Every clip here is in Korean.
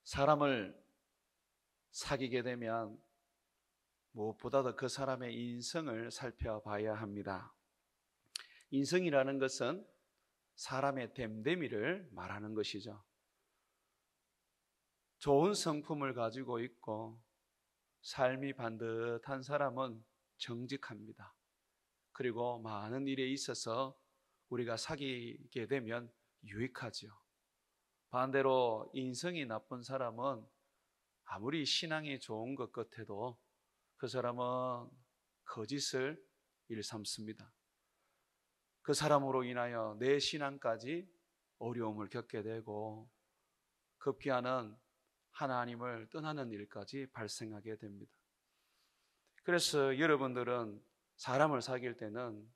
사람을 사귀게 되면 무엇보다도 그 사람의 인성을 살펴봐야 합니다. 인성이라는 것은 사람의 됨됨이를 말하는 것이죠. 좋은 성품을 가지고 있고 삶이 반듯한 사람은 정직합니다. 그리고 많은 일에 있어서 우리가 사귀게 되면 유익하죠. 반대로 인성이 나쁜 사람은 아무리 신앙이 좋은 것 같아도 그 사람은 거짓을 일삼습니다. 그 사람으로 인하여 내 신앙까지 어려움을 겪게 되고 급기야는 하나님을 떠나는 일까지 발생하게 됩니다. 그래서 여러분들은 사람을 사귈 때는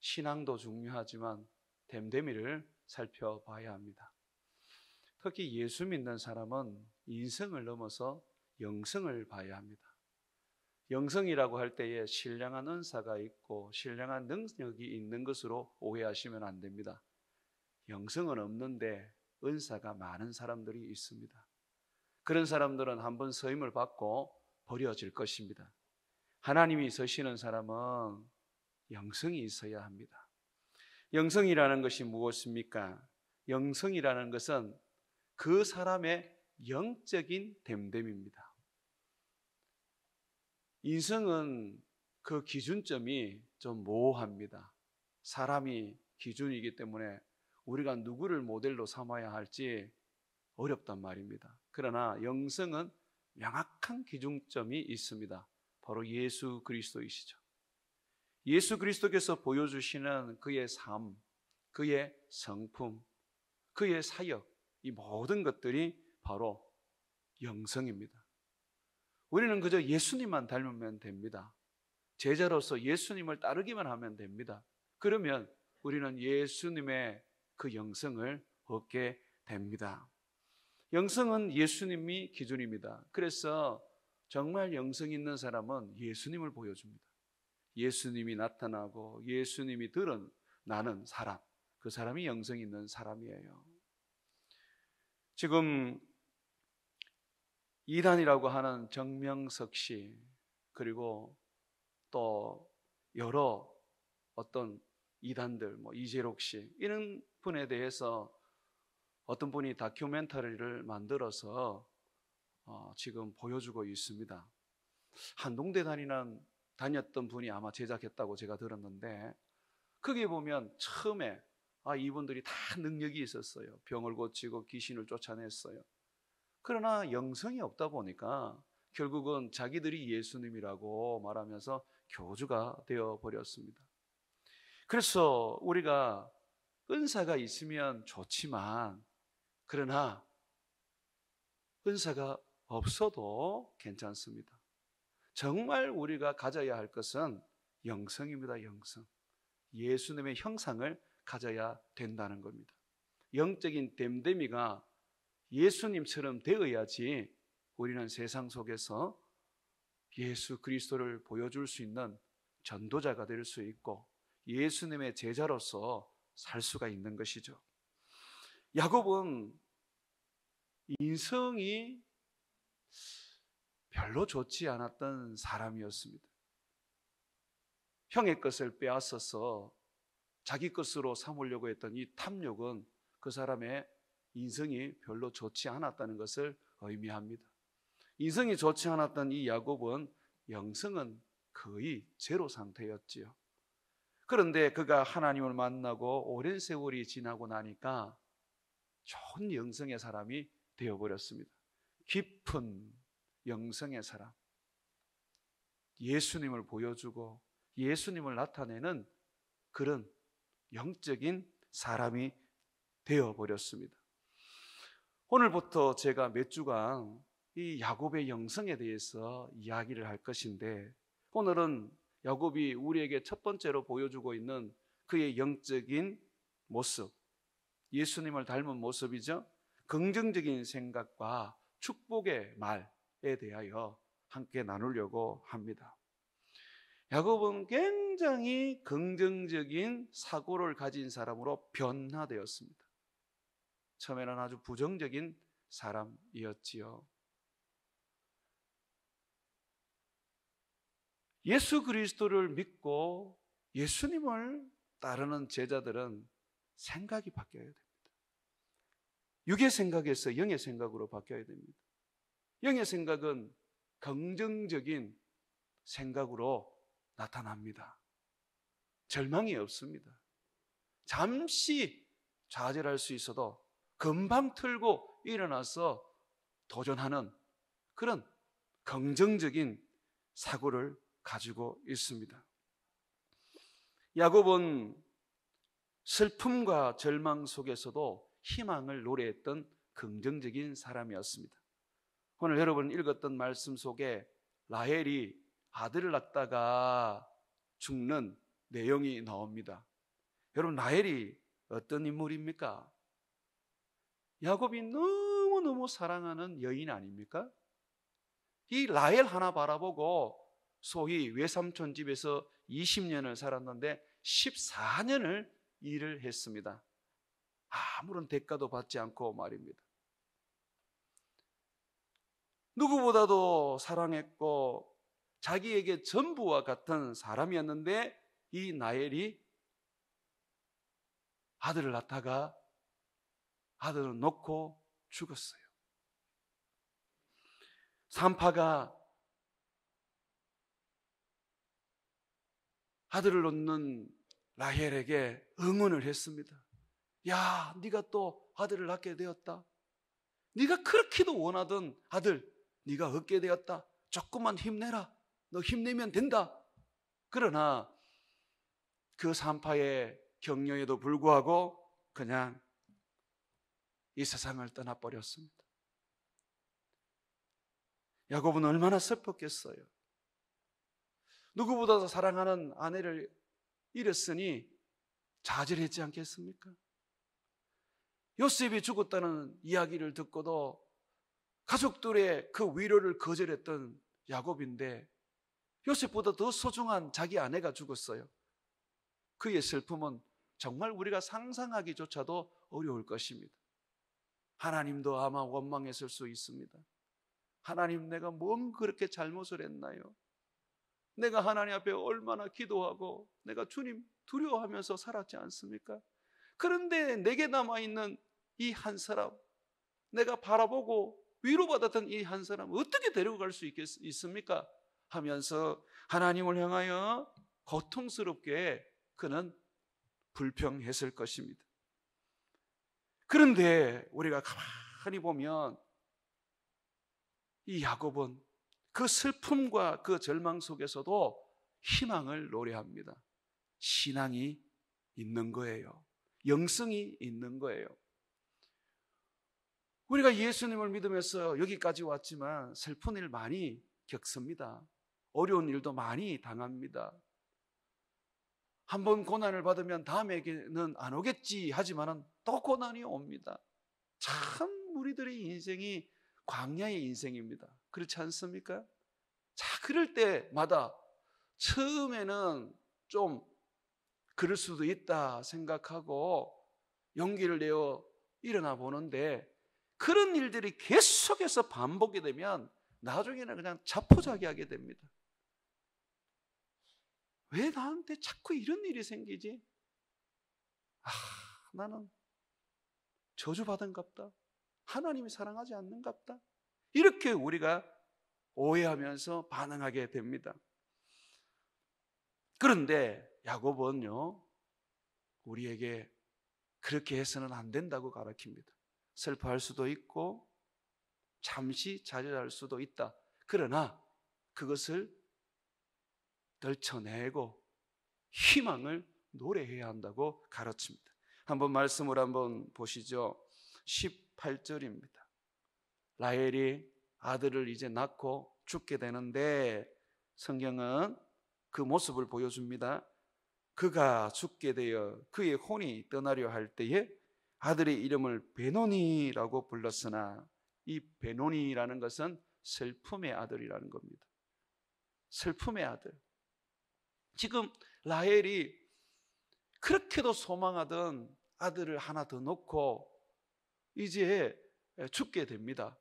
신앙도 중요하지만 됨됨이를 살펴봐야 합니다. 특히 예수 믿는 사람은 인성을 넘어서 영성을 봐야 합니다. 영성이라고 할 때에 신령한 은사가 있고 신령한 능력이 있는 것으로 오해하시면 안 됩니다. 영성은 없는데 은사가 많은 사람들이 있습니다. 그런 사람들은 한번 서임을 받고 버려질 것입니다. 하나님이 서시는 사람은 영성이 있어야 합니다. 영성이라는 것이 무엇입니까? 영성이라는 것은 그 사람의 영적인 됨됨입니다. 인성은 그 기준점이 좀 모호합니다. 사람이 기준이기 때문에 우리가 누구를 모델로 삼아야 할지 어렵단 말입니다. 그러나 영성은 명확한 기준점이 있습니다. 바로 예수 그리스도이시죠. 예수 그리스도께서 보여주시는 그의 삶, 그의 성품, 그의 사역, 이 모든 것들이 바로 영성입니다. 우리는 그저 예수님만 닮으면 됩니다. 제자로서 예수님을 따르기만 하면 됩니다. 그러면 우리는 예수님의 그 영성을 얻게 됩니다. 영성은 예수님이 기준입니다. 그래서 정말 영성 있는 사람은 예수님을 보여줍니다. 예수님이 나타나고 예수님이 드러나는 사람, 그 사람이 영성 있는 사람이에요. 지금 이단이라고 하는 정명석 씨, 그리고 또 여러 어떤 이단들, 이재록 씨, 이런 분에 대해서 어떤 분이 다큐멘터리를 만들어서 지금 보여주고 있습니다. 한동대 다녔던 분이 아마 제작했다고 제가 들었는데, 거기에 보면 처음에 이분들이 다 능력이 있었어요. 병을 고치고 귀신을 쫓아냈어요. 그러나 영성이 없다 보니까 결국은 자기들이 예수님이라고 말하면서 교주가 되어버렸습니다. 그래서 우리가 은사가 있으면 좋지만, 그러나 은사가 없어도 괜찮습니다. 정말 우리가 가져야 할 것은 영성입니다. 영성. 예수님의 형상을 가져야 된다는 겁니다. 영적인 됨됨이가 예수님처럼 되어야지 우리는 세상 속에서 예수 그리스도를 보여줄 수 있는 전도자가 될 수 있고 예수님의 제자로서 살 수가 있는 것이죠. 야곱은 인성이 별로 좋지 않았던 사람이었습니다. 형의 것을 빼앗아서 자기 것으로 삼으려고 했던 이 탐욕은 그 사람의 인성이 별로 좋지 않았다는 것을 의미합니다. 인성이 좋지 않았던 이 야곱은 영성은 거의 제로 상태였지요. 그런데 그가 하나님을 만나고 오랜 세월이 지나고 나니까 좋은 영성의 사람이 되어버렸습니다. 깊은 영성의 사람, 예수님을 보여주고 예수님을 나타내는 그런 영적인 사람이 되어버렸습니다. 오늘부터 제가 몇 주간 이 야곱의 영성에 대해서 이야기를 할 것인데, 오늘은 야곱이 우리에게 첫 번째로 보여주고 있는 그의 영적인 모습, 예수님을 닮은 모습이죠. 긍정적인 생각과 축복의 말에 대하여 함께 나누려고 합니다. 야곱은 굉장히 긍정적인 사고를 가진 사람으로 변화되었습니다. 처음에는 아주 부정적인 사람이었지요. 예수 그리스도를 믿고 예수님을 따르는 제자들은 생각이 바뀌어야 됩니다. 육의 생각에서 영의 생각으로 바뀌어야 됩니다. 영의 생각은 긍정적인 생각으로 나타납니다. 절망이 없습니다. 잠시 좌절할 수 있어도 금방 틀고 일어나서 도전하는 그런 긍정적인 사고를 가지고 있습니다. 야곱은 슬픔과 절망 속에서도 희망을 노래했던 긍정적인 사람이었습니다. 오늘 여러분 읽었던 말씀 속에 라헬이 아들을 낳다가 죽는 내용이 나옵니다. 여러분, 라헬이 어떤 인물입니까? 야곱이 너무너무 사랑하는 여인 아닙니까? 이 라헬 하나 바라보고 소위 외삼촌 집에서 20년을 살았는데 14년을 일을 했습니다. 아무런 대가도 받지 않고 말입니다. 누구보다도 사랑했고 자기에게 전부와 같은 사람이었는데 이 라헬이 아들을 낳다가 아들을 놓고 죽었어요. 산파가 아들을 놓는 라헬에게 응원을 했습니다. 야, 네가 또 아들을 낳게 되었다. 네가 그렇게도 원하던 아들 네가 얻게 되었다. 조금만 힘내라. 너 힘내면 된다. 그러나 그 산파의 격려에도 불구하고 그냥 이 세상을 떠나버렸습니다. 야곱은 얼마나 슬펐겠어요. 누구보다도 사랑하는 아내를 잃었으니 좌절했지 않겠습니까? 요셉이 죽었다는 이야기를 듣고도 가족들의 그 위로를 거절했던 야곱인데 요셉보다 더 소중한 자기 아내가 죽었어요. 그의 슬픔은 정말 우리가 상상하기조차도 어려울 것입니다. 하나님도 아마 원망했을 수 있습니다. 하나님, 내가 뭔 그렇게 잘못을 했나요? 내가 하나님 앞에 얼마나 기도하고 내가 주님 두려워하면서 살았지 않습니까? 그런데 내게 남아있는 이 한 사람, 내가 바라보고 위로받았던 이 한 사람 어떻게 데려갈 수 있습니까? 하면서 하나님을 향하여 고통스럽게 그는 불평했을 것입니다. 그런데 우리가 가만히 보면 이 야곱은 그 슬픔과 그 절망 속에서도 희망을 노래합니다. 신앙이 있는 거예요. 영성이 있는 거예요. 우리가 예수님을 믿으면서 여기까지 왔지만 슬픈 일 많이 겪습니다. 어려운 일도 많이 당합니다. 한번 고난을 받으면 다음에게는 안 오겠지 하지만은 또 고난이 옵니다. 참 우리들의 인생이 광야의 인생입니다. 그렇지 않습니까? 자, 그럴 때마다 처음에는 좀 그럴 수도 있다 생각하고 용기를 내어 일어나 보는데 그런 일들이 계속해서 반복이 되면 나중에는 그냥 자포자기하게 됩니다. 왜 나한테 자꾸 이런 일이 생기지? 나는 저주받은갑다. 하나님이 사랑하지 않는갑다. 이렇게 우리가 오해하면서 반응하게 됩니다. 그런데 야곱은요, 우리에게 그렇게 해서는 안 된다고 가르칩니다. 슬퍼할 수도 있고 잠시 좌절할 수도 있다. 그러나 그것을 떨쳐내고 희망을 노래해야 한다고 가르칩니다. 한번 말씀을 한번 보시죠. 18절입니다. 라헬이 아들을 이제 낳고 죽게 되는데 성경은 그 모습을 보여줍니다. 그가 죽게 되어 그의 혼이 떠나려 할 때에 아들의 이름을 베노니라고 불렀으나 이 베노니라는 것은 슬픔의 아들이라는 겁니다. 슬픔의 아들. 지금 라헬이 그렇게도 소망하던 아들을 하나 더 놓고 이제 죽게 됩니다.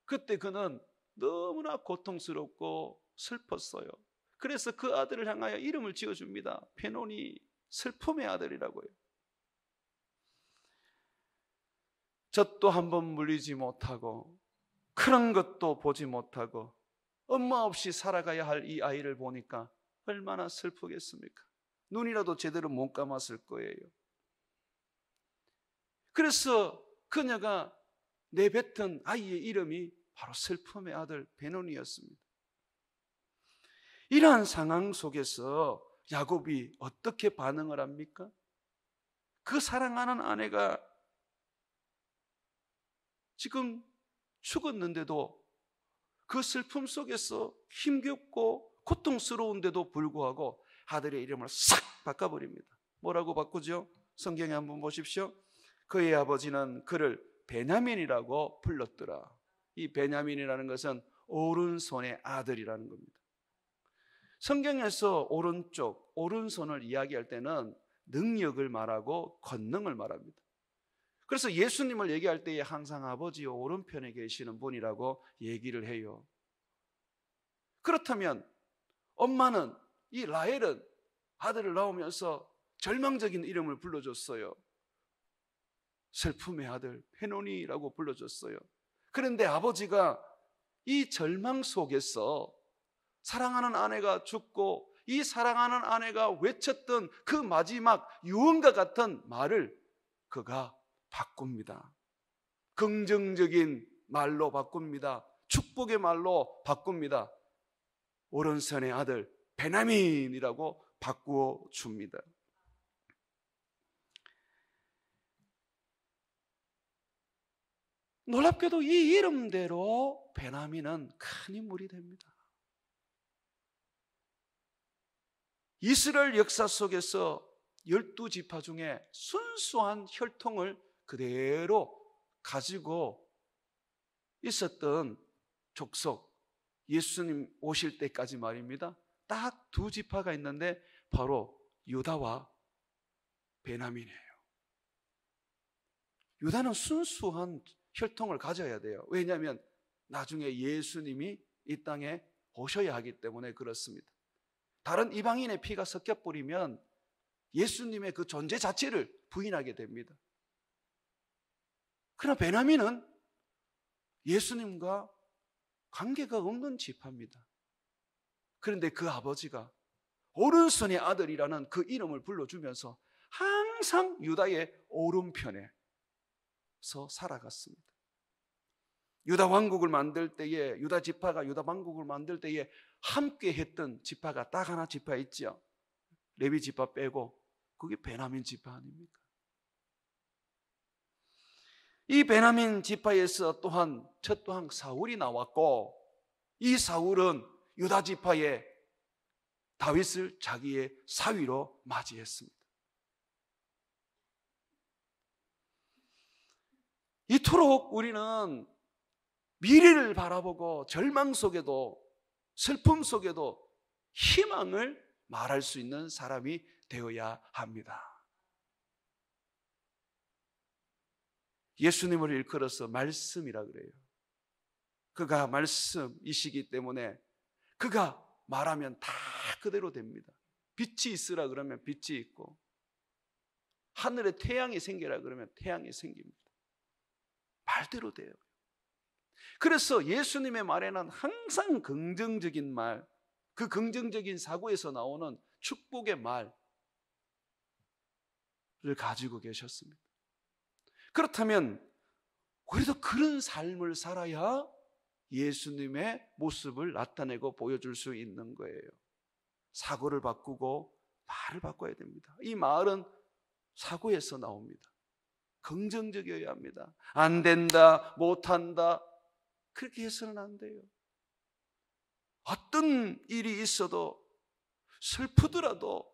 그때 그는 너무나 고통스럽고 슬펐어요. 그래서 그 아들을 향하여 이름을 지어줍니다. 베노니, 슬픔의 아들이라고요. 젖도 한번 물리지 못하고 그런 것도 보지 못하고 엄마 없이 살아가야 할 이 아이를 보니까 얼마나 슬프겠습니까? 눈이라도 제대로 못 감았을 거예요. 그래서 그녀가 내뱉은 아이의 이름이 바로 슬픔의 아들 베노니였습니다. 이러한 상황 속에서 야곱이 어떻게 반응을 합니까? 그 사랑하는 아내가 지금 죽었는데도 그 슬픔 속에서 힘겹고 고통스러운데도 불구하고 아들의 이름을 싹 바꿔버립니다. 뭐라고 바꾸죠? 성경에 한번 보십시오. 그의 아버지는 그를 베냐민이라고 불렀더라. 이 베냐민이라는 것은 오른손의 아들이라는 겁니다. 성경에서 오른쪽, 오른손을 이야기할 때는 능력을 말하고 권능을 말합니다. 그래서 예수님을 얘기할 때에 항상 아버지의 오른편에 계시는 분이라고 얘기를 해요. 그렇다면 엄마는, 이 라헬은 아들을 낳으면서 절망적인 이름을 불러줬어요. 슬픔의 아들 베노니라고 불러줬어요. 그런데 아버지가 이 절망 속에서 사랑하는 아내가 죽고 이 사랑하는 아내가 외쳤던 그 마지막 유언과 같은 말을 그가 바꿉니다. 긍정적인 말로 바꿉니다. 축복의 말로 바꿉니다. 오른손의 아들 베냐민이라고 바꾸어 줍니다. 놀랍게도 이 이름대로 베냐민은 큰 인물이 됩니다. 이스라엘 역사 속에서 12지파 중에 순수한 혈통을 그대로 가지고 있었던 족속, 예수님 오실 때까지 말입니다. 딱 2지파가 있는데 바로 유다와 베냐민이에요. 유다는 순수한 혈통을 가져야 돼요. 왜냐하면 나중에 예수님이 이 땅에 오셔야 하기 때문에 그렇습니다. 다른 이방인의 피가 섞여버리면 예수님의 그 존재 자체를 부인하게 됩니다. 그러나 베냐민은 예수님과 관계가 없는 지파입니다. 그런데 그 아버지가 오른손의 아들이라는 그 이름을 불러주면서 항상 유다의 오른편에서 살아갔습니다. 유다 왕국을 만들 때에, 유다 지파가 유다 왕국을 만들 때에 함께 했던 지파가 딱 하나 지파 있죠. 레위 지파 빼고 그게 베냐민 지파 아닙니까? 이 베냐민 지파에서 또한 첫 왕 사울이 나왔고, 이 사울은 유다 지파의 다윗을 자기의 사위로 맞이했습니다. 이토록 우리는 미래를 바라보고 절망 속에도 슬픔 속에도 희망을 말할 수 있는 사람이 되어야 합니다. 예수님을 일컬어서 말씀이라 그래요. 그가 말씀이시기 때문에 그가 말하면 다 그대로 됩니다. 빛이 있으라 그러면 빛이 있고, 하늘에 태양이 생기라 그러면 태양이 생깁니다. 말대로 돼요. 그래서 예수님의 말에는 항상 긍정적인 말, 그 긍정적인 사고에서 나오는 축복의 말을 가지고 계셨습니다. 그렇다면 우리도 그런 삶을 살아야 예수님의 모습을 나타내고 보여줄 수 있는 거예요. 사고를 바꾸고 말을 바꿔야 됩니다. 이 말은 사고에서 나옵니다. 긍정적이어야 합니다. 안 된다, 못한다, 그렇게 해서는 안 돼요. 어떤 일이 있어도, 슬프더라도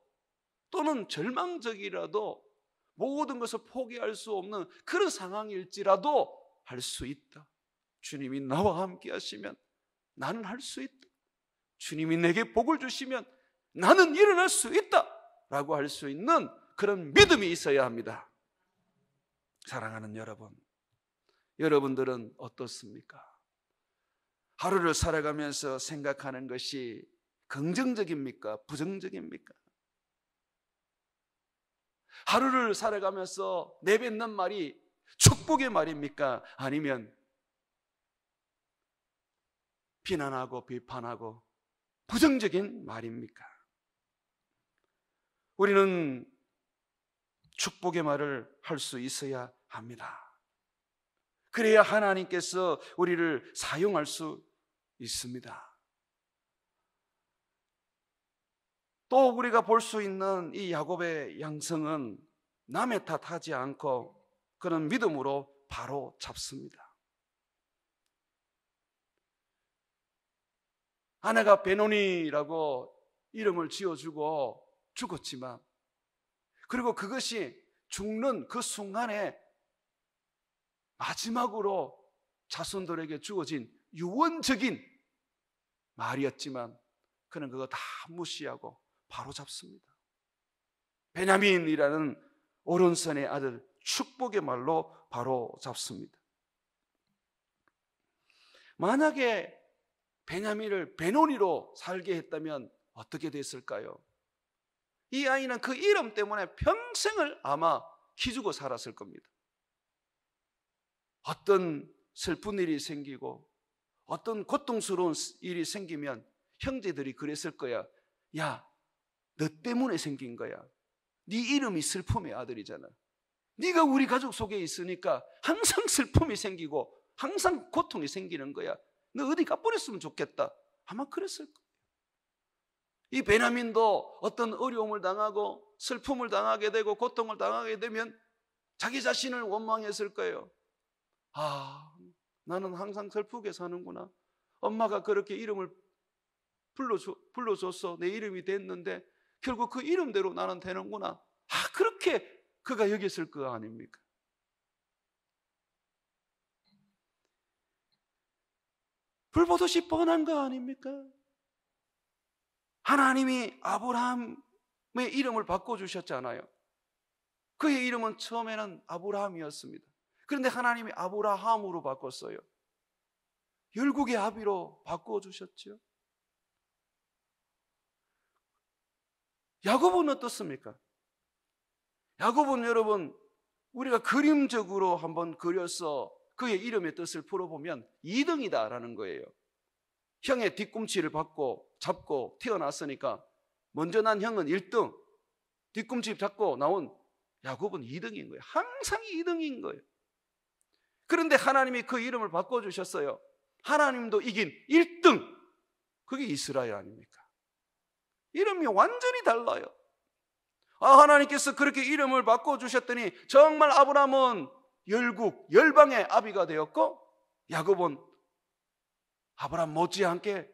또는 절망적이라도 모든 것을 포기할 수 없는 그런 상황일지라도 할 수 있다. 주님이 나와 함께 하시면 나는 할 수 있다. 주님이 내게 복을 주시면 나는 일어날 수 있다 라고 할 수 있는 그런 믿음이 있어야 합니다. 사랑하는 여러분, 여러분들은 어떻습니까? 하루를 살아가면서 생각하는 것이 긍정적입니까? 부정적입니까? 하루를 살아가면서 내뱉는 말이 축복의 말입니까? 아니면 비난하고 비판하고 부정적인 말입니까? 우리는 축복의 말을 할 수 있어야 합니다. 그래야 하나님께서 우리를 사용할 수 있습니다. 또 우리가 볼 수 있는 이 야곱의 양성은 남의 탓하지 않고 그는 믿음으로 바로 잡습니다. 아내가 베노니라고 이름을 지어주고 죽었지만, 그리고 그것이 죽는 그 순간에 마지막으로 자손들에게 주어진 유언적인 말이었지만 그는 그거 다 무시하고 바로 잡습니다. 베냐민이라는 오른손의 아들 축복의 말로 바로 잡습니다. 만약에 베냐민을 베노니로 살게 했다면 어떻게 됐을까요? 이 아이는 그 이름 때문에 평생을 아마 기죽어 살았을 겁니다. 어떤 슬픈 일이 생기고 어떤 고통스러운 일이 생기면 형제들이 그랬을 거야. 야, 너 때문에 생긴 거야. 네 이름이 슬픔의 아들이잖아. 네가 우리 가족 속에 있으니까 항상 슬픔이 생기고 항상 고통이 생기는 거야. 너 어디 가버렸으면 좋겠다. 아마 그랬을 거예요. 이 베냐민도 어떤 어려움을 당하고 슬픔을 당하게 되고 고통을 당하게 되면 자기 자신을 원망했을 거예요. 아, 나는 항상 슬프게 사는구나. 엄마가 그렇게 이름을 불러줬어. 내 이름이 됐는데 결국 그 이름대로 나는 되는구나. 아, 그렇게 그가 여겼을 거 아닙니까? 불보듯이 뻔한 거 아닙니까? 하나님이 아브라함의 이름을 바꿔주셨잖아요. 그의 이름은 처음에는 아브라함이었습니다. 그런데 하나님이 아브라함으로 바꿨어요. 열국의 아비로 바꿔주셨죠. 야곱은 어떻습니까? 야곱은 여러분, 우리가 그림적으로 한번 그려서 그의 이름의 뜻을 풀어보면 2등이다라는 거예요. 형의 뒤꿈치를 잡고 태어났으니까 먼저 난 형은 1등, 뒤꿈치 잡고 나온 야곱은 2등인 거예요. 항상 2등인 거예요. 그런데 하나님이 그 이름을 바꿔주셨어요. 하나님도 이긴 1등, 그게 이스라엘 아닙니까? 이름이 완전히 달라요. 하나님께서 그렇게 이름을 바꿔주셨더니 정말 아브라함은 열국, 열방의 아비가 되었고 야곱은 아브라함 못지않게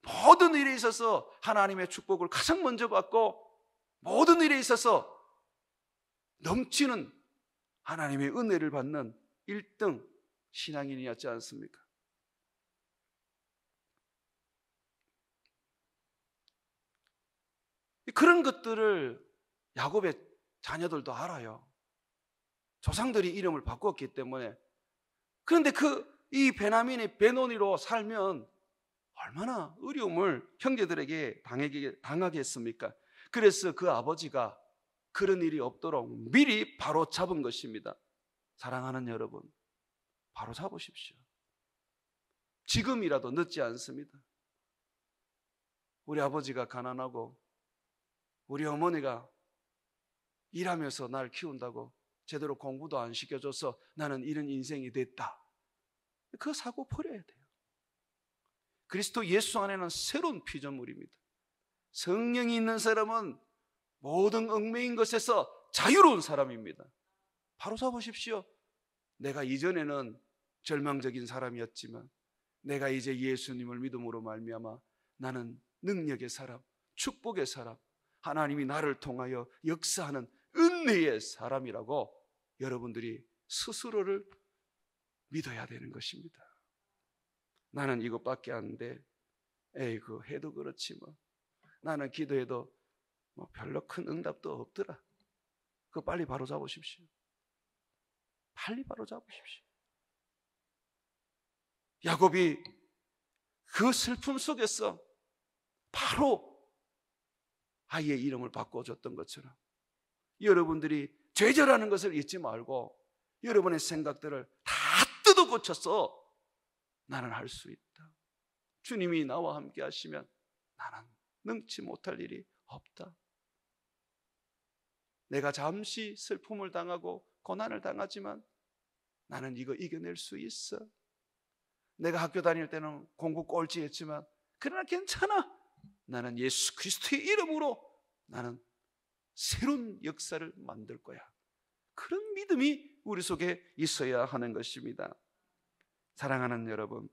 모든 일에 있어서 하나님의 축복을 가장 먼저 받고 모든 일에 있어서 넘치는 하나님의 은혜를 받는 1등 신앙인이었지 않습니까? 그런 것들을 야곱의 자녀들도 알아요. 조상들이 이름을 바꿨기 때문에. 그런데 이 베냐민이 베노니로 살면 얼마나 어려움을 형제들에게 당하겠습니까? 그래서 그 아버지가 그런 일이 없도록 미리 바로 잡은 것입니다. 사랑하는 여러분, 바로 잡으십시오. 지금이라도 늦지 않습니다. 우리 아버지가 가난하고 우리 어머니가 일하면서 날 키운다고 제대로 공부도 안 시켜줘서 나는 이런 인생이 됐다. 그 사고 버려야 돼요. 그리스도 예수 안에는 새로운 피조물입니다. 성령이 있는 사람은 모든 얽매인 것에서 자유로운 사람입니다. 바로 잡으십시오. 내가 이전에는 절망적인 사람이었지만 내가 이제 예수님을 믿음으로 말미암아 나는 능력의 사람, 축복의 사람, 하나님이 나를 통하여 역사하는 은혜의 사람이라고 여러분들이 스스로를 믿어야 되는 것입니다. 나는 이것밖에 안 돼. 에이그 해도 그렇지 뭐. 나는 기도해도 뭐 별로 큰 응답도 없더라. 그거 빨리 바로 잡으십시오. 빨리 바로 잡으십시오. 야곱이 그 슬픔 속에서 바로 아이의 이름을 바꿔줬던 것처럼 여러분들이 죄절하는 것을 잊지 말고 여러분의 생각들을 다 뜯어 고쳐서 나는 할 수 있다. 주님이 나와 함께 하시면 나는 능치 못할 일이 없다. 내가 잠시 슬픔을 당하고 고난을 당하지만 나는 이거 이겨낼 수 있어. 내가 학교 다닐 때는 공부 꼴찌했지만 그러나 괜찮아. 나는 예수 그리스도의 이름으로 나는 새로운 역사를 만들 거야. 그런 믿음이 우리 속에 있어야 하는 것입니다. 사랑하는 여러분,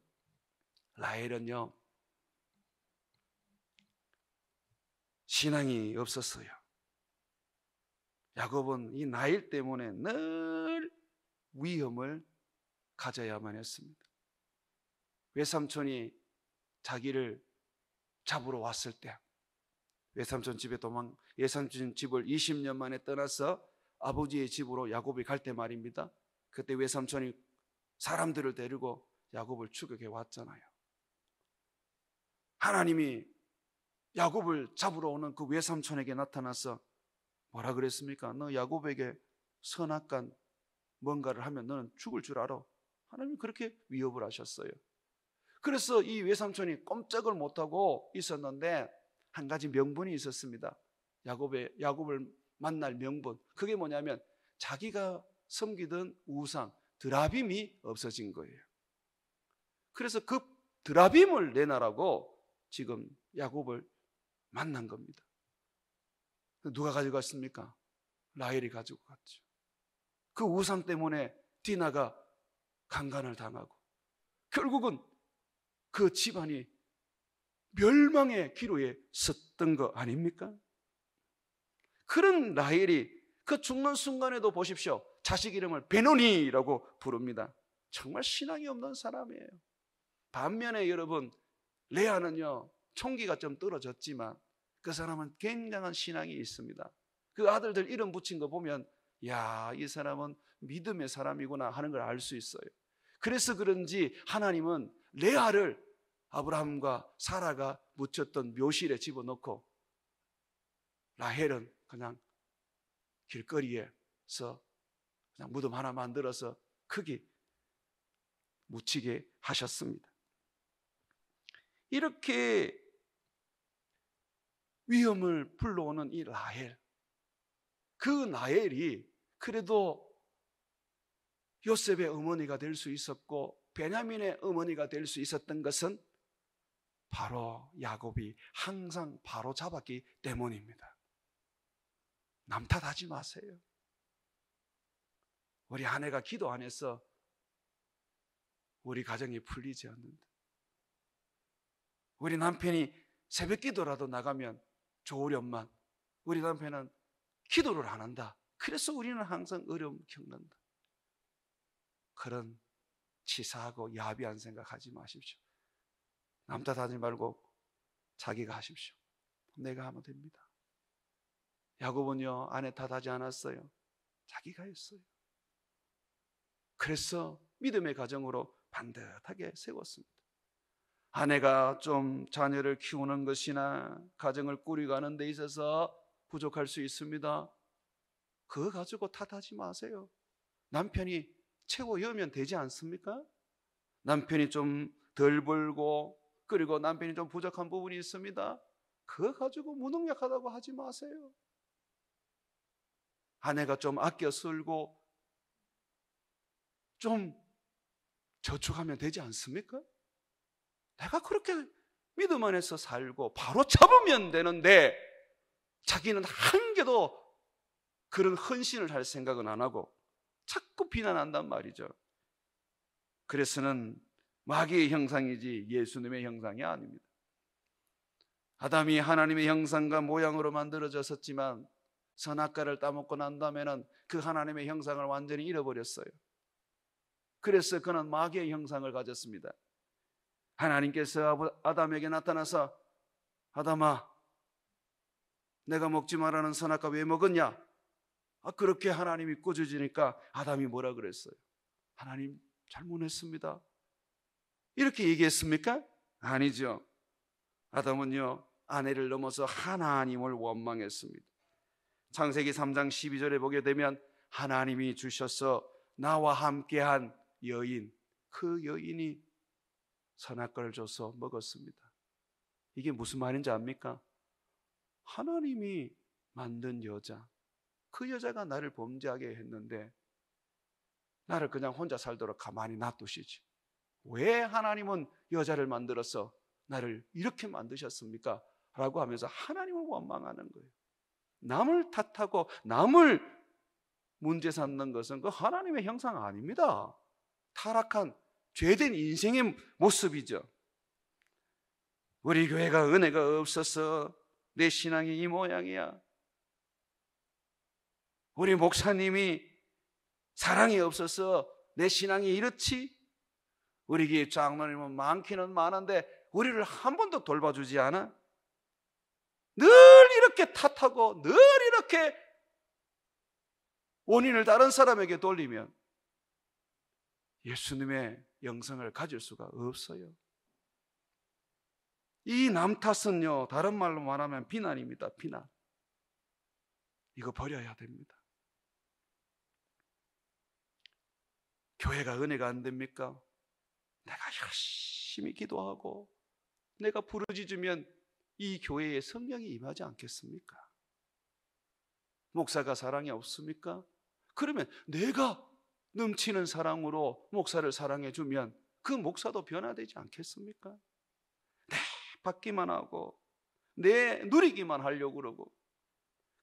라헬은요 신앙이 없었어요. 야곱은 이 라헬 때문에 늘 위험을 가져야만 했습니다. 외삼촌이 자기를 잡으러 왔을 때 외삼촌 집을 20년 만에 떠나서 아버지의 집으로 야곱이 갈 때 말입니다. 그때 외삼촌이 사람들을 데리고 야곱을 추격해 왔잖아요. 하나님이 야곱을 잡으러 오는 그 외삼촌에게 나타나서 뭐라 그랬습니까? 너 야곱에게 선악간 뭔가를 하면 너는 죽을 줄 알아. 하나님이 그렇게 위협을 하셨어요. 그래서 이 외삼촌이 꼼짝을 못하고 있었는데 한 가지 명분이 있었습니다. 야곱을 만날 명분. 그게 뭐냐면 자기가 섬기던 우상 드라빔이 없어진 거예요. 그래서 그 드라빔을 내놔라고 지금 야곱을 만난 겁니다. 누가 가지고 갔습니까? 라헬이 가지고 갔죠. 그 우상 때문에 디나가 강간을 당하고 결국은 그 집안이 멸망의 기로에 섰던 거 아닙니까? 그런 라헬이 그 죽는 순간에도 보십시오. 자식 이름을 베노니라고 부릅니다. 정말 신앙이 없는 사람이에요. 반면에 여러분 레아는요 총기가 좀 떨어졌지만 그 사람은 굉장한 신앙이 있습니다. 그 아들들 이름 붙인 거 보면 야, 이 사람은 믿음의 사람이구나 하는 걸 알 수 있어요. 그래서 그런지 하나님은 레아를 아브라함과 사라가 묻혔던 묘실에 집어넣고 라헬은 그냥 길거리에서 그냥 무덤 하나 만들어서 크게 묻히게 하셨습니다. 이렇게 위험을 불러오는 이 라헬, 그 라헬이 그래도 요셉의 어머니가 될 수 있었고 베냐민의 어머니가 될 수 있었던 것은 바로 야곱이 항상 바로 잡았기 때문입니다. 남 탓하지 마세요. 우리 아내가 기도 안 해서 우리 가정이 풀리지 않는다. 우리 남편이 새벽 기도라도 나가면 좋으련만 우리 남편은 기도를 안 한다. 그래서 우리는 항상 어려움 겪는다. 그런 치사하고 야비한 생각하지 마십시오. 남 탓하지 말고 자기가 하십시오. 내가 하면 됩니다. 야곱은요 아내 탓하지 않았어요. 자기가 했어요. 그래서 믿음의 가정으로 반듯하게 세웠습니다. 아내가 좀 자녀를 키우는 것이나 가정을 꾸려가는 데 있어서 부족할 수 있습니다. 그거 가지고 탓하지 마세요. 남편이 채워여면 되지 않습니까? 남편이 좀 덜 벌고 그리고 남편이 좀 부족한 부분이 있습니다. 그거 가지고 무능력하다고 하지 마세요. 아내가 좀 아껴 쓰고 좀 저축하면 되지 않습니까? 내가 그렇게 믿음 안에서 살고 바로 잡으면 되는데 자기는 한 개도 그런 헌신을 할 생각은 안 하고 자꾸 비난한단 말이죠. 그래서는 마귀의 형상이지 예수님의 형상이 아닙니다. 아담이 하나님의 형상과 모양으로 만들어졌었지만 선악과를 따먹고 난 다음에는 그 하나님의 형상을 완전히 잃어버렸어요. 그래서 그는 마귀의 형상을 가졌습니다. 하나님께서 아담에게 나타나서 아담아 내가 먹지 말라는 선악과 왜 먹었냐? 그렇게 하나님이 꾸짖으니까 아담이 뭐라 그랬어요? 하나님 잘못했습니다. 이렇게 얘기했습니까? 아니죠. 아담은요, 아내를 넘어서 하나님을 원망했습니다. 창세기 3장 12절에 보게 되면 하나님이 주셔서 나와 함께한 여인, 그 여인이 선악과를 줘서 먹었습니다. 이게 무슨 말인지 압니까? 하나님이 만든 여자, 그 여자가 나를 범죄하게 했는데 나를 그냥 혼자 살도록 가만히 놔두시지. 왜 하나님은 여자를 만들어서 나를 이렇게 만드셨습니까? 라고 하면서 하나님을 원망하는 거예요. 남을 탓하고 남을 문제 삼는 것은 그 하나님의 형상 아닙니다. 타락한 죄된 인생의 모습이죠. 우리 교회가 은혜가 없어서 내 신앙이 이 모양이야. 우리 목사님이 사랑이 없어서 내 신앙이 이렇지. 우리 교회 장로님은 많기는 많은데 우리를 한 번도 돌봐주지 않아? 늘 이렇게 탓하고 늘 이렇게 원인을 다른 사람에게 돌리면 예수님의 영성을 가질 수가 없어요. 이 남 탓은요, 다른 말로 말하면 비난입니다. 비난. 이거 버려야 됩니다. 교회가 은혜가 안 됩니까? 내가 열심히 기도하고 내가 부르짖으면 이 교회에 성령이 임하지 않겠습니까? 목사가 사랑이 없습니까? 그러면 내가 넘치는 사랑으로 목사를 사랑해 주면 그 목사도 변화되지 않겠습니까? 내 받기만 하고 내 누리기만 하려고 그러고,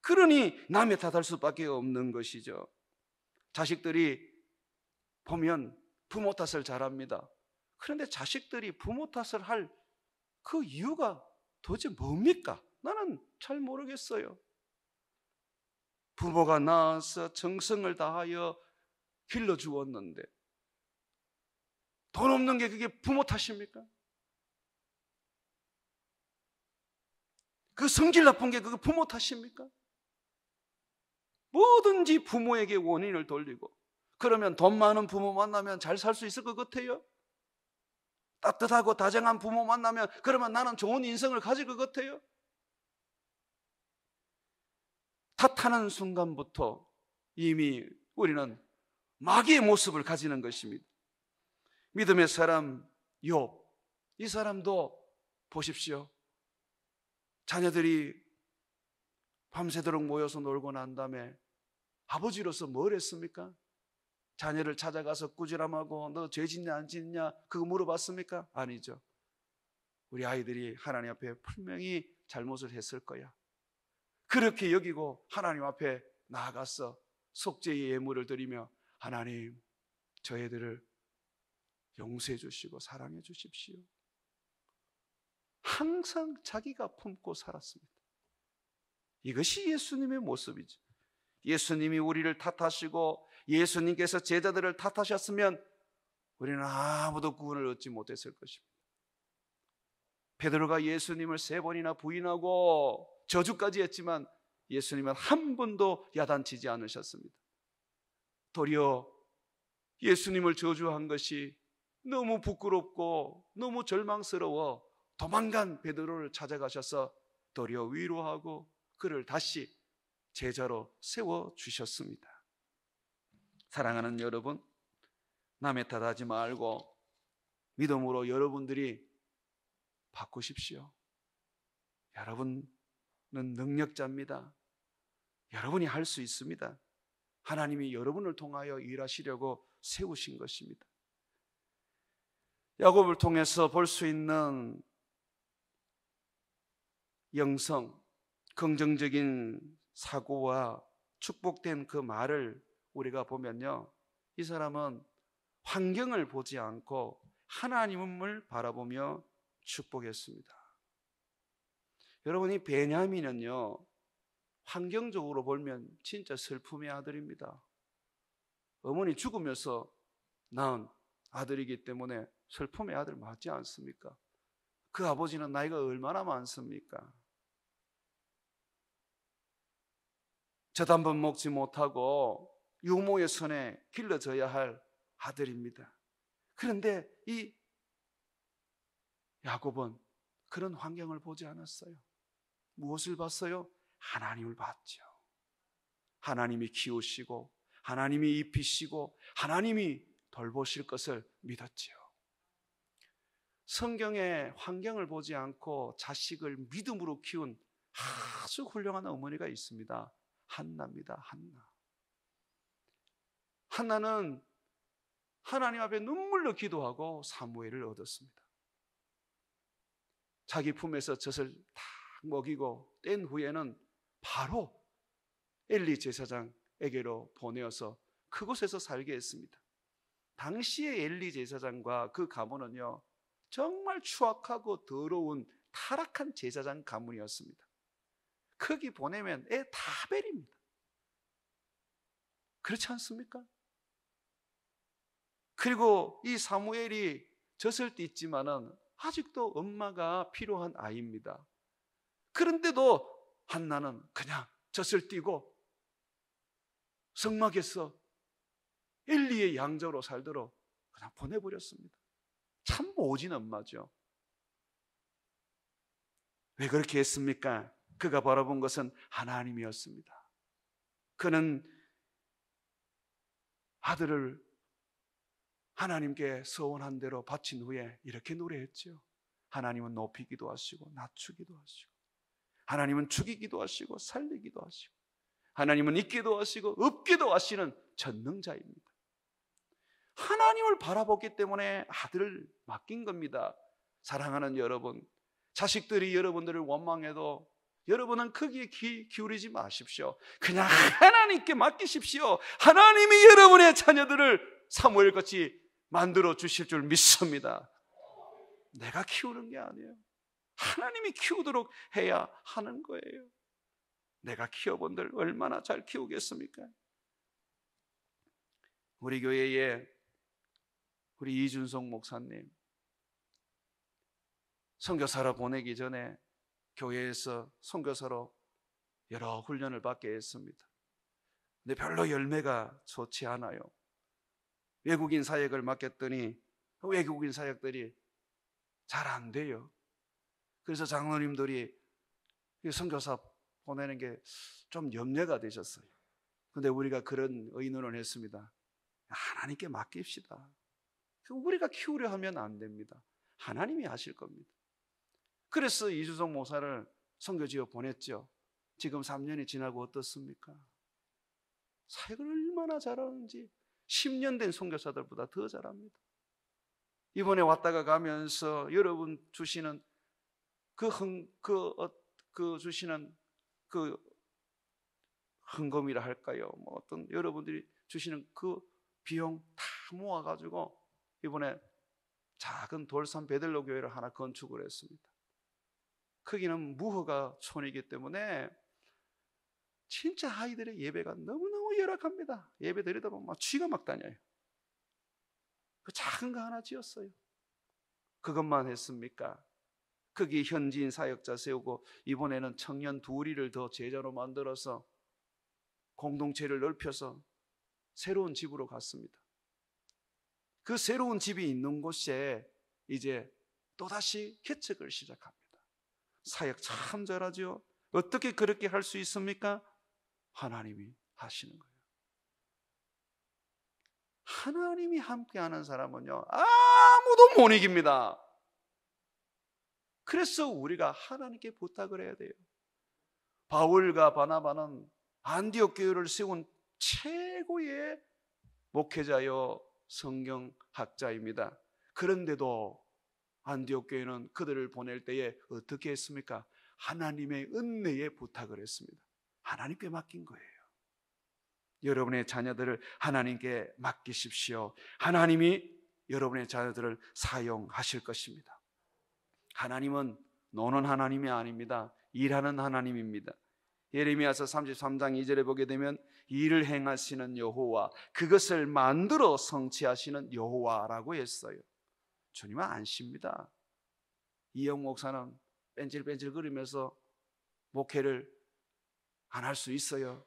그러니 남의 탓할 수밖에 없는 것이죠. 자식들이 보면 부모 탓을 잘합니다. 그런데 자식들이 부모 탓을 할 그 이유가 도대체 뭡니까? 나는 잘 모르겠어요. 부모가 낳아서 정성을 다하여 길러주었는데 돈 없는 게 그게 부모 탓입니까? 그 성질 나쁜 게 그게 부모 탓입니까? 뭐든지 부모에게 원인을 돌리고, 그러면 돈 많은 부모 만나면 잘 살 수 있을 것 같아요? 따뜻하고 다정한 부모 만나면 그러면 나는 좋은 인생을 가질 것 같아요? 탓하는 순간부터 이미 우리는 마귀의 모습을 가지는 것입니다. 믿음의 사람 욥, 이 사람도 보십시오. 자녀들이 밤새도록 모여서 놀고 난 다음에 아버지로서 뭘 했습니까? 자녀를 찾아가서 꾸지람하고 너 죄 짓냐 안 짓냐 그거 물어봤습니까? 아니죠. 우리 아이들이 하나님 앞에 분명히 잘못을 했을 거야, 그렇게 여기고 하나님 앞에 나아가서 속죄의 예물을 드리며 하나님, 저 애들을 용서해 주시고 사랑해 주십시오. 항상 자기가 품고 살았습니다. 이것이 예수님의 모습이죠. 예수님이 우리를 탓하시고 예수님께서 제자들을 탓하셨으면 우리는 아무도 구원을 얻지 못했을 것입니다. 베드로가 예수님을 3번이나 부인하고 저주까지 했지만 예수님은 한 번도 야단치지 않으셨습니다. 도리어 예수님을 저주한 것이 너무 부끄럽고 너무 절망스러워 도망간 베드로를 찾아가셔서 도리어 위로하고 그를 다시 제자로 세워주셨습니다. 사랑하는 여러분, 남의 탓하지 말고 믿음으로 여러분들이 바꾸십시오. 여러분은 능력자입니다. 여러분이 할 수 있습니다. 하나님이 여러분을 통하여 일하시려고 세우신 것입니다. 야곱을 통해서 볼 수 있는 영성, 긍정적인 사고와 축복된 그 말을 우리가 보면요, 이 사람은 환경을 보지 않고 하나님을 바라보며 축복했습니다. 여러분이 베냐민은요, 환경적으로 보면 진짜 슬픔의 아들입니다. 어머니 죽으면서 낳은 아들이기 때문에 슬픔의 아들 맞지 않습니까? 그 아버지는 나이가 얼마나 많습니까? 젖 한 번 먹지 못하고 유모의 손에 길러져야 할 아들입니다. 그런데 이 야곱은 그런 환경을 보지 않았어요. 무엇을 봤어요? 하나님을 봤죠. 하나님이 키우시고 하나님이 입히시고 하나님이 돌보실 것을 믿었지요. 성경의 환경을 보지 않고 자식을 믿음으로 키운 아주 훌륭한 어머니가 있습니다. 한나입니다. 한나는 하나님 앞에 눈물로 기도하고 사무엘을 얻었습니다. 자기 품에서 젖을 다 먹이고 뗀 후에는 바로 엘리 제사장에게로 보내어서 그곳에서 살게 했습니다. 당시의 엘리 제사장과 그 가문은요, 정말 추악하고 더러운 타락한 제사장 가문이었습니다. 거기 보내면 애 다 베립니다. 그렇지 않습니까? 그리고 이 사무엘이 젖을 띠지만은 아직도 엄마가 필요한 아이입니다. 그런데도 한나는 그냥 젖을 띠고 성막에서 엘리의 양자로 살도록 그냥 보내버렸습니다. 참 모진 엄마죠. 왜 그렇게 했습니까? 그가 바라본 것은 하나님이었습니다. 그는 아들을 하나님께 서원한 대로 바친 후에 이렇게 노래했죠. 하나님은 높이기도 하시고 낮추기도 하시고, 하나님은 죽이기도 하시고 살리기도 하시고, 하나님은 있기도 하시고 없기도 하시는 전능자입니다. 하나님을 바라보기 때문에 아들을 맡긴 겁니다. 사랑하는 여러분, 자식들이 여러분들을 원망해도 여러분은 거기에 귀 기울이지 마십시오. 그냥 하나님께 맡기십시오. 하나님이 여러분의 자녀들을 사무엘같이 만들어 주실 줄 믿습니다. 내가 키우는 게 아니에요. 하나님이 키우도록 해야 하는 거예요. 내가 키워본들 얼마나 잘 키우겠습니까? 우리 교회에 우리 이준석 목사님 선교사로 보내기 전에 교회에서 선교사로 여러 훈련을 받게 했습니다. 근데 별로 열매가 좋지 않아요. 외국인 사역을 맡겼더니 외국인 사역들이 잘 안 돼요. 그래서 장로님들이 선교사 보내는 게 좀 염려가 되셨어요. 근데 우리가 그런 의논을 했습니다. 하나님께 맡깁시다. 우리가 키우려 하면 안 됩니다. 하나님이 하실 겁니다. 그래서 이주성 목사를 선교지에 보냈죠. 지금 3년이 지나고 어떻습니까? 사역을 얼마나 잘하는지 10년 된 선교사들보다 더 잘합니다. 이번에 왔다가 가면서 여러분 주시는 주시는 그 헌금이라 할까요? 뭐 어떤 여러분들이 주시는 그 비용 다 모아가지고 이번에 작은 돌산 베들로 교회를 하나 건축을 했습니다. 거기는 무허가 촌이기 때문에 진짜 아이들의 예배가 너무너무 열악합니다. 예배 드리다 보면 막 쥐가 막 다녀요. 그 작은 거 하나 지었어요. 그것만 했습니까? 거기 현지인 사역자 세우고 이번에는 청년 둘이를 더 제자로 만들어서 공동체를 넓혀서 새로운 집으로 갔습니다. 그 새로운 집이 있는 곳에 이제 또다시 개척을 시작합니다. 사역 참 잘하죠. 어떻게 그렇게 할 수 있습니까? 하나님이 하시는 거예요. 하나님이 함께하는 사람은요, 아무도 못 이깁니다. 그래서 우리가 하나님께 부탁을 해야 돼요. 바울과 바나바는 안디옥 교회를 세운 최고의 목회자요 성경학자입니다. 그런데도 안디옥 교회는 그들을 보낼 때에 어떻게 했습니까? 하나님의 은혜에 부탁을 했습니다. 하나님께 맡긴 거예요. 여러분의 자녀들을 하나님께 맡기십시오. 하나님이 여러분의 자녀들을 사용하실 것입니다. 하나님은 노는 하나님이 아닙니다. 일하는 하나님입니다. 예레미야서 33장 2절에 보게 되면 일을 행하시는 여호와, 그것을 만들어 성취하시는 여호와라고 했어요. 주님은 안 쉽니다. 이영 목사는 뺀질뺀질거리면서 목회를 안 할 수 있어요.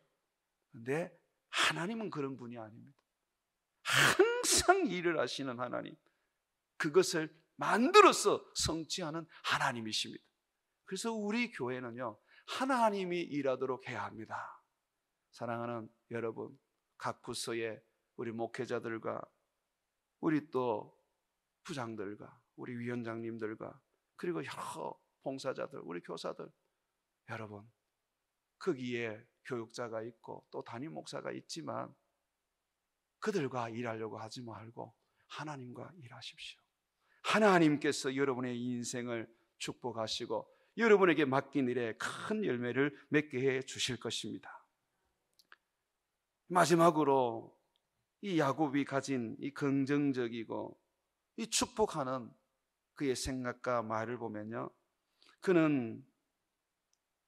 그런데 하나님은 그런 분이 아닙니다. 항상 일을 하시는 하나님, 그것을 만들어서 성취하는 하나님이십니다. 그래서 우리 교회는요, 하나님이 일하도록 해야 합니다. 사랑하는 여러분, 각 부서의 우리 목회자들과 우리 또 부장들과 우리 위원장님들과 그리고 여러 봉사자들, 우리 교사들, 여러분, 거기에 교육자가 있고 또 담임 목사가 있지만 그들과 일하려고 하지 말고 하나님과 일하십시오. 하나님께서 여러분의 인생을 축복하시고 여러분에게 맡긴 일에 큰 열매를 맺게 해 주실 것입니다. 마지막으로 이 야곱이 가진 이 긍정적이고 이 축복하는 그의 생각과 말을 보면요, 그는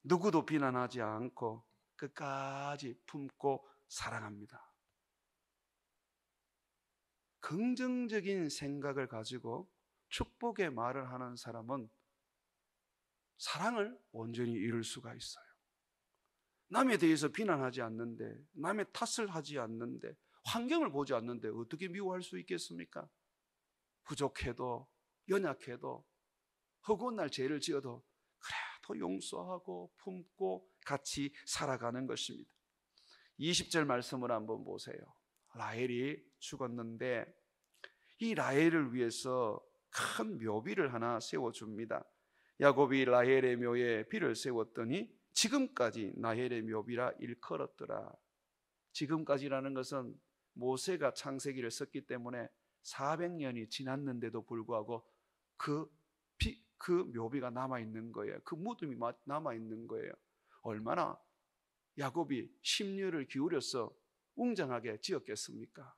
누구도 비난하지 않고 끝까지 품고 사랑합니다. 긍정적인 생각을 가지고 축복의 말을 하는 사람은 사랑을 온전히 이룰 수가 있어요. 남에 대해서 비난하지 않는데, 남의 탓을 하지 않는데, 환경을 보지 않는데 어떻게 미워할 수 있겠습니까? 부족해도 연약해도 허구한 날 죄를 지어도 그래도 용서하고 품고 같이 살아가는 것입니다. 20절 말씀을 한번 보세요. 라헬이 죽었는데 이 라헬을 위해서 큰 묘비를 하나 세워줍니다. 야곱이 라헬의 묘에 비를 세웠더니 지금까지 라헬의 묘비라 일컬었더라. 지금까지라는 것은 모세가 창세기를 썼기 때문에 400년이 지났는데도 불구하고 그 묘비가 남아있는 거예요. 그 무덤이 남아있는 거예요. 얼마나 야곱이 심려를 기울여서 웅장하게 지었겠습니까?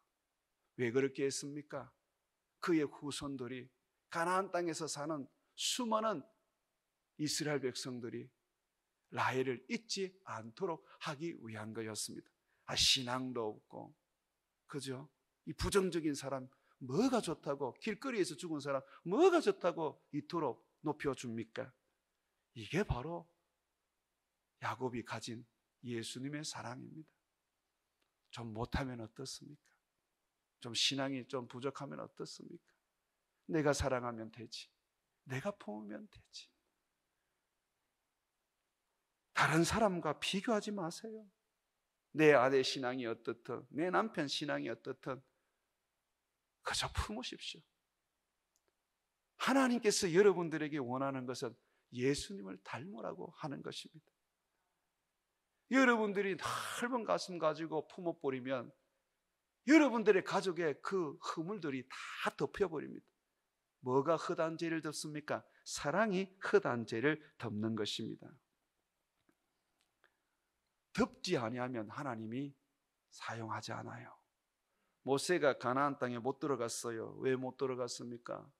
왜 그렇게 했습니까? 그의 후손들이 가나안 땅에서 사는 수많은 이스라엘 백성들이 라헬을 잊지 않도록 하기 위한 거였습니다. 신앙도 없고, 그죠? 이 부정적인 사람 뭐가 좋다고, 길거리에서 죽은 사람 뭐가 좋다고 이토록 높여줍니까? 이게 바로 야곱이 가진 예수님의 사랑입니다. 좀 못하면 어떻습니까? 좀 신앙이 좀 부족하면 어떻습니까? 내가 사랑하면 되지, 내가 품으면 되지. 다른 사람과 비교하지 마세요. 내 아내 신앙이 어떻든 내 남편 신앙이 어떻든 그저 품으십시오. 하나님께서 여러분들에게 원하는 것은 예수님을 닮으라고 하는 것입니다. 여러분들이 넓은 가슴 가지고 품어버리면 여러분들의 가족의 그 허물들이 다 덮여버립니다. 뭐가 헛한 죄를 덮습니까? 사랑이 헛한 죄를 덮는 것입니다. 덮지 아니하면 하나님이 사용하지 않아요. 모세가 가나안 땅에 못 들어갔어요. 왜 못 들어갔습니까?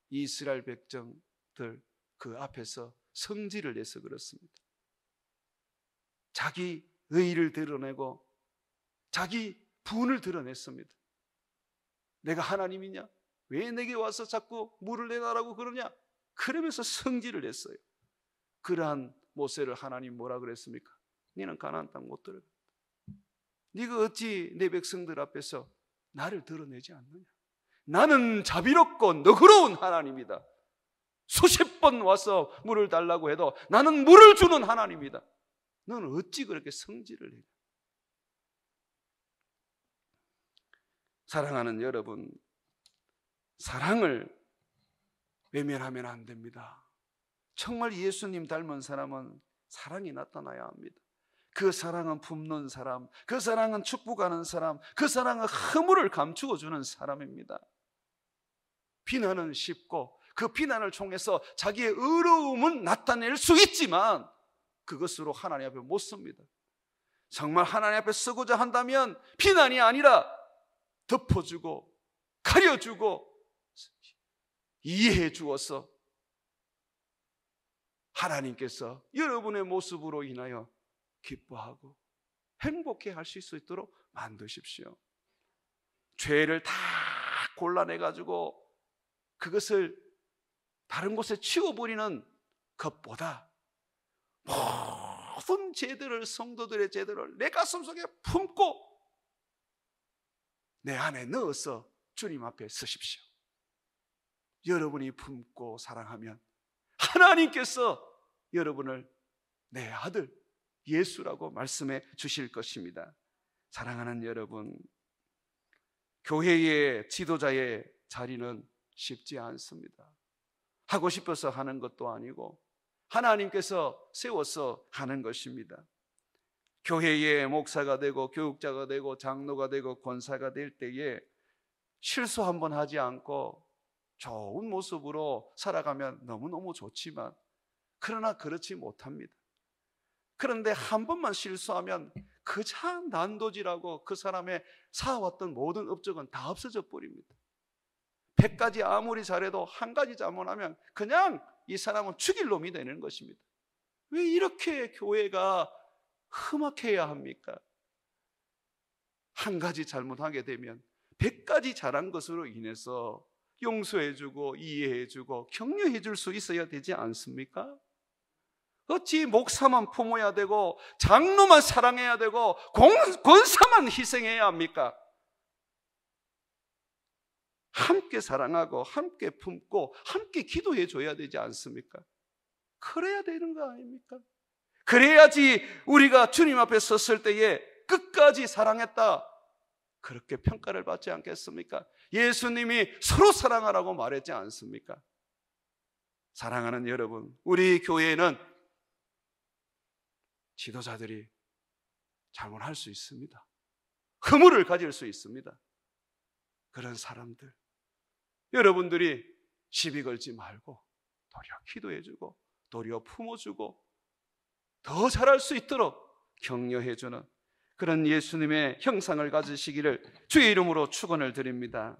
이스라엘 백성들 그 앞에서 성질을 내서 그렇습니다. 자기 의의를 드러내고 자기 분을 드러냈습니다. 내가 하나님이냐? 왜 내게 와서 자꾸 물을 내놔라고 그러냐? 그러면서 성질을 냈어요. 그러한 모세를 하나님 뭐라 그랬습니까? 너는 가나안 땅 못 들어가. 네가 어찌 내 백성들 앞에서 나를 드러내지 않느냐? 나는 자비롭고 너그러운 하나님이다. 수십 번 와서 물을 달라고 해도 나는 물을 주는 하나님이다. 너는 어찌 그렇게 성질을 내냐? 사랑하는 여러분, 사랑을 외면하면 안 됩니다. 정말 예수님 닮은 사람은 사랑이 나타나야 합니다. 그 사랑은 품는 사람, 그 사랑은 축복하는 사람, 그 사랑은 허물을 감추어 주는 사람입니다. 비난은 쉽고 그 비난을 통해서 자기의 의로움은 나타낼 수 있지만 그것으로 하나님 앞에 못 섭니다. 정말 하나님 앞에 서고자 한다면 비난이 아니라 덮어주고 가려주고 이해해 주어서 하나님께서 여러분의 모습으로 인하여 기뻐하고 행복해 하실 수 있도록 만드십시오. 죄를 다 골라내가지고 그것을 다른 곳에 치워버리는 것보다 모든 죄들을, 성도들의 죄들을 내 가슴속에 품고 내 안에 넣어서 주님 앞에 서십시오. 여러분이 품고 사랑하면 하나님께서 여러분을 내 아들 예수라고 말씀해 주실 것입니다. 사랑하는 여러분, 교회의 지도자의 자리는 쉽지 않습니다. 하고 싶어서 하는 것도 아니고 하나님께서 세워서 하는 것입니다. 교회의 목사가 되고 교육자가 되고 장로가 되고 권사가 될 때에 실수 한번 하지 않고 좋은 모습으로 살아가면 너무너무 좋지만, 그러나 그렇지 못합니다. 그런데 한 번만 실수하면 그저 난도질하고 그 사람의 쌓아왔던 모든 업적은 다 없어져 버립니다. 100가지 아무리 잘해도 한 가지 잘못하면 그냥 이 사람은 죽일 놈이 되는 것입니다. 왜 이렇게 교회가 험악해야 합니까? 한 가지 잘못하게 되면 100가지 잘한 것으로 인해서 용서해주고 이해해주고 격려해줄 수 있어야 되지 않습니까? 어찌 목사만 품어야 되고 장로만 사랑해야 되고 권사만 희생해야 합니까? 함께 사랑하고 함께 품고 함께 기도해 줘야 되지 않습니까? 그래야 되는 거 아닙니까? 그래야지 우리가 주님 앞에 섰을 때에 끝까지 사랑했다, 그렇게 평가를 받지 않겠습니까? 예수님이 서로 사랑하라고 말했지 않습니까? 사랑하는 여러분, 우리 교회에는 지도자들이 잘못할 수 있습니다. 허물을 가질 수 있습니다. 그런 사람들, 여러분들이 시비 걸지 말고 도리어 기도해주고 도리어 품어주고 더 잘할 수 있도록 격려해주는 그런 예수님의 형상을 가지시기를 주의 이름으로 축원을 드립니다.